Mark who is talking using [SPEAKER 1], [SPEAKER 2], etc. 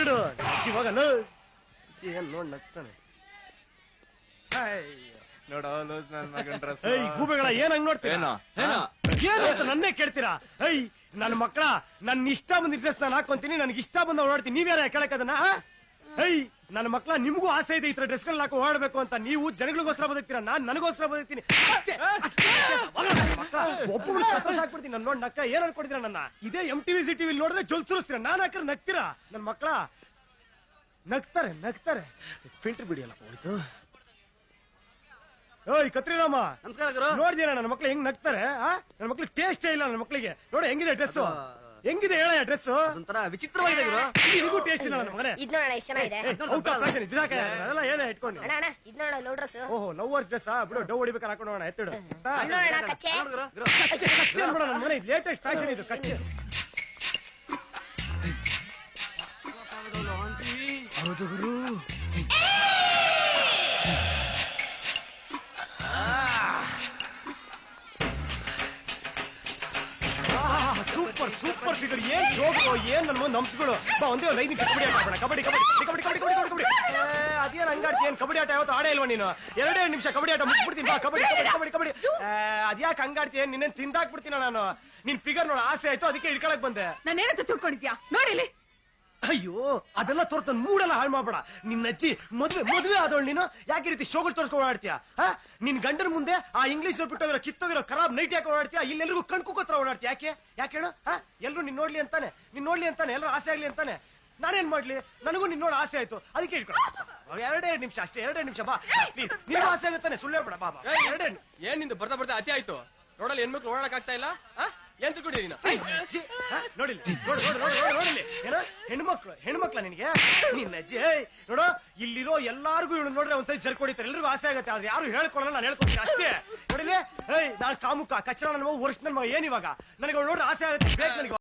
[SPEAKER 1] ತಗಡು ಇವಾಗಲ್ಲ ಏನ್ ನೋಡ್ ನಗ್ತಾನೆ. ಗೂಬೆಗಳ ಏನ್ ಹಂಗ್ ನೋಡ್ತೀರಾ? ಏನು ಅಂತ ನನ್ನೇ ಕೇಳ್ತೀರಾ? ನನ್ನ ಮಕ್ಕಳ ನನ್ನ ಇಷ್ಟ ಬಂದ ಡ್ರೆಸ್ ನಾನು ಹಾಕೊಂತೀನಿ, ನನ್ಗೆ ಇಷ್ಟ ಬಂದ ಓಡಾಡ್ತೀನಿ. ನೀವ್ಯಾರ ಕೇಳಕ್ಕದನ್ನ? ನನ್ನ ಮಕ್ಕಳ ನಿಮ್ಗೂ ಆಸೆ ಇದೆ ಈ ತರ ಡ್ರೆಸ್ ಗಳನ್ನ ಹಾಕೊಂಡು ಓಡಾಡ್ಬೇಕು ಅಂತ. ನೀವು ಜನಗಳಿಗೋಸ್ಕರ ಬದುಕ್ತೀರಾ, ನಾನ್ ನನಗೋಸ್ಕರ ಬದುಕ್ತೀನಿ. ಒಬ್ಬರು ಹಾಕ್ಬಿಡ್ತೀನಿ. ನನ್ ನೋಡ್ ನಕ್ಕ ಏನ್ ಅನ್ಕೊಡ್ತೀರಾ ನನ್ನ? ಇದೇ MTV CTV ನೋಡಿದ್ರೆ ಜೊಲ್ ಸುರಿಸ್ತೀರಾ, ನಾನ್ ಹಾಕಿದ್ರೆ ನಗ್ತೀರಾ? ನನ್ ಮಕ್ಕಳ ನಗ್ತಾರೆ ನಗ್ತಾರೆ. ಫಿಲ್ಟರ್ ಬಿಡಿಯಲ್ಲ ಹೋಯ್ತು. ಓಯ್ ಕತ್ರಿರಾಮ,
[SPEAKER 2] ನಮಸ್ಕಾರ.
[SPEAKER 1] ನೋಡಿದೀನ ನನ್ನ ಮಕ್ಳು ಹೆಂಗ್ ನಗ್ತಾರೆ? ನನ್ನ ಮಕ್ಳಿಗೆ ಟೇಸ್ಟೇ ಇಲ್ಲ. ನನ್ನ ಮಕ್ಳಿಗೆ ನೋಡಿ ಹೆಂಗಿದೆ ಡ್ರೆಸ್, ಹೆಂಗಿದೆ ಹೇಳ ಡ್ರೆಸ್?
[SPEAKER 2] ಒಂಥರ ವಿಚಿತ್ರವಾಗಿದೆ.
[SPEAKER 1] ನಿಮಗೂ ಟೇಸ್ಟ್ ಇಲ್ಲ ನನ್ನ ಮಗನೇ.
[SPEAKER 3] ಇದ್ ನೋಡೋಣ ಎಷ್ಟು ಚೆನ್ನಾಗಿದೆ.
[SPEAKER 1] ಅದೆಲ್ಲ ಏನೇ ಇಟ್ಕೊಂಡು
[SPEAKER 3] ಅಣ್ಣ ಇದ್ ನೋಡ ಲವ್ ಡ್ರೆಸ್.
[SPEAKER 1] ಓಹೋ ಲವರ್ ಡ್ರೆಸ್ ಬಿಡು, ಡವ್ ಹೊಡಿಬೇಕಾರೆ ಹಾಕೊಂಡು ಹೋಗೋಣ. ಎತ್ತಿಡು
[SPEAKER 3] ನೋಡೋಣ ಕಚ್ಚೆ.
[SPEAKER 1] ಕಚ್ಚೆ ಬಿಡ ನನ್ನ ಮನೆ, ಲೇಟೆಸ್ಟ್ ಫ್ಯಾಷನ್ ಇದು ಕಚ್ಚೆ. ಹೌದು ಗುರು. Super super figure. ಏನ್ ಜೋಗು, ಏನ್ ನನ್ನ ಮುಂದೆ ನಂಬಿಸ್ಗಳು. ಬಾ ಒಂದೇ ಒಂದು 5 ನಿಮಿಷ ಕಬಡ್ಡಿ ಆಟ ಆಡೋಣ. ಕಬಡ್ಡಿ ಕಬಡ್ಡಿ ಕಬಡ್ಡಿ ಕಬಡ್ಡಿ ಕಬಡ್ಡಿ ಕಬಡ್ಡಿ. ಅದೇನ್ ಹಂಗಾಡ್ತಿ? ಏನ್ ಕಬಡ್ಡಿ ಆಟ ಯಾವತ್ತು ಆಡೇ ಇಲ್ವಾ ನೀನು? 2 ನಿಮಿಷ ಕಬಡ್ಡಿ ಆಟ ಮುಗಿಸ್ಬಿಡ್ತೀನಿ. ಬಾ ಕಬಡ್ಡಿ ಕಬಡ್ಡಿ ಕಬಡ್ಡಿ ಕಬಡ್ಡಿ. ಅದ್ಯಾಕೆ ಹಂಗಾಡ್ತಿ? ನಿನ್ನೇನ್ ತಿಂದಾಕ್ಬಿಡ್ತೀನ ನಾನು. ನಿನ್ ಫಿಗರ್ ನೋಡ ಆಸೆ ಆಯ್ತು, ಅದಕ್ಕೆ ಇಳ್ಕೊಳಕ್ ಬಂದೆ.
[SPEAKER 4] ನಾನೇನಂತ ತಿಳ್ಕೊಂಡಿದ್ಯಾ ನೋಡಿಲಿ.
[SPEAKER 1] ಅಯ್ಯೋ ಅದೆಲ್ಲ ತೋರ್ತ ಮೂಡೆಲ್ಲ ಹಾಳು ಮಾಡ್ಬೇಡ. ನಿನ್ನ ಅಜ್ಜಿ ಮದ್ವೆ ಆದವಳು ನೀನು. ಯಾಕೆ ರೀತಿ ಶೋಗಳು ತೋರ್ಸ್ಕೊಂಡು ಓಡಾಡ್ತೀಯ? ನಿನ್ ಗಂಡನ ಮುಂದೆ ಆ ಇಂಗ್ಲಿಷ್ ಬಿಟ್ಟೋಗಿರೋ ಕಿತ್ತೋಗಿರೋ ಖರಾಬ್ ನೈಟ್ ಯಾಕೆ ಓಡಾಡ್ತೀಯ? ಇಲ್ಲೆಲ್ರಿಗೂ ಕಣ್ಕುಕೋತ್ರ ಓಡಾಡ್ತೀಯ. ಯಾಕೆ ಯಾಕೆ ಹೇಳು? ಎಲ್ರು ನಿನ್ ನೋಡ್ಲಿ ಅಂತಾನೆ, ಎಲ್ಲರೂ ಆಸೆ ಆಗ್ಲಿ ಅಂತಾನೆ. ನಾನೇನ್ ಮಾಡ್ಲಿ? ನನಗೂ ನಿನ್ ನೋಡ ಆಸೆ ಆಯ್ತು, ಅದಕ್ಕೆ ಇಟ್ಕೊಳ್ಳ. 2 ನಿಮಿಷ ಅಷ್ಟೇ, 2 ನಿಮಿಷ ಬಾ ಪ್ಲೀಸ್. ನಿನ್ಗೂ ಆಸೆ ಆಗುತ್ತಾನೆ, ಸುಳ್ಳು ಬೇಡ. ಬಾ 2
[SPEAKER 5] ಏನ್ ನಿಂದು ಬರ್ತಾ ಅತಿ ಆಯ್ತು. ನೋಡಲ್ಲ ಹೆಣ್ಮಕ್ಳು ಓಡಾಡಕ್ ಆಗ್ತಾ ಇಲ್ಲ. ಏನ್ ತಿಳ್ಕೊಂಡಿ ನೀನು?
[SPEAKER 1] ನೋಡಿಲಿ ನೋಡಿಲಿ ಏನ ಹೆಣ್ಮಕ್ಳ ನಿನ್ಗೆ? ನಿನ್ನ ಅಜ್ಜಿ ನೋಡು, ಇಲ್ಲಿರೋ ಎಲ್ಲಾರ್ಗು ಇವಳು ನೋಡ್ರೆ ಒಂದ್ಸರಿ ಜರ್ಕೊಡಿತಾರೆ, ಎಲ್ರಿಗೂ ಆಸೆ ಆಗುತ್ತೆ. ಆದ್ರೆ ಯಾರು ಹೇಳ್ಕೊಳ್ಳಲ್ಲ, ನಾನು ಹೇಳ್ಕೊಡ್ತೀನಿ ಅಷ್ಟೇ. ನೋಡಿಲಿ ನಾನು ಕಾಮುಕ ಕಚ್ಚರ ನನ್ನ ಮಗ, ವರ್ಷ ನನ್ನ ಮಗ. ಏನಿವಾಗ ನನಗೆ ನೋಡ್ರೆ ಆಸೆ ಆಗುತ್ತೆ, ಬೇಕು ನನಗೆ.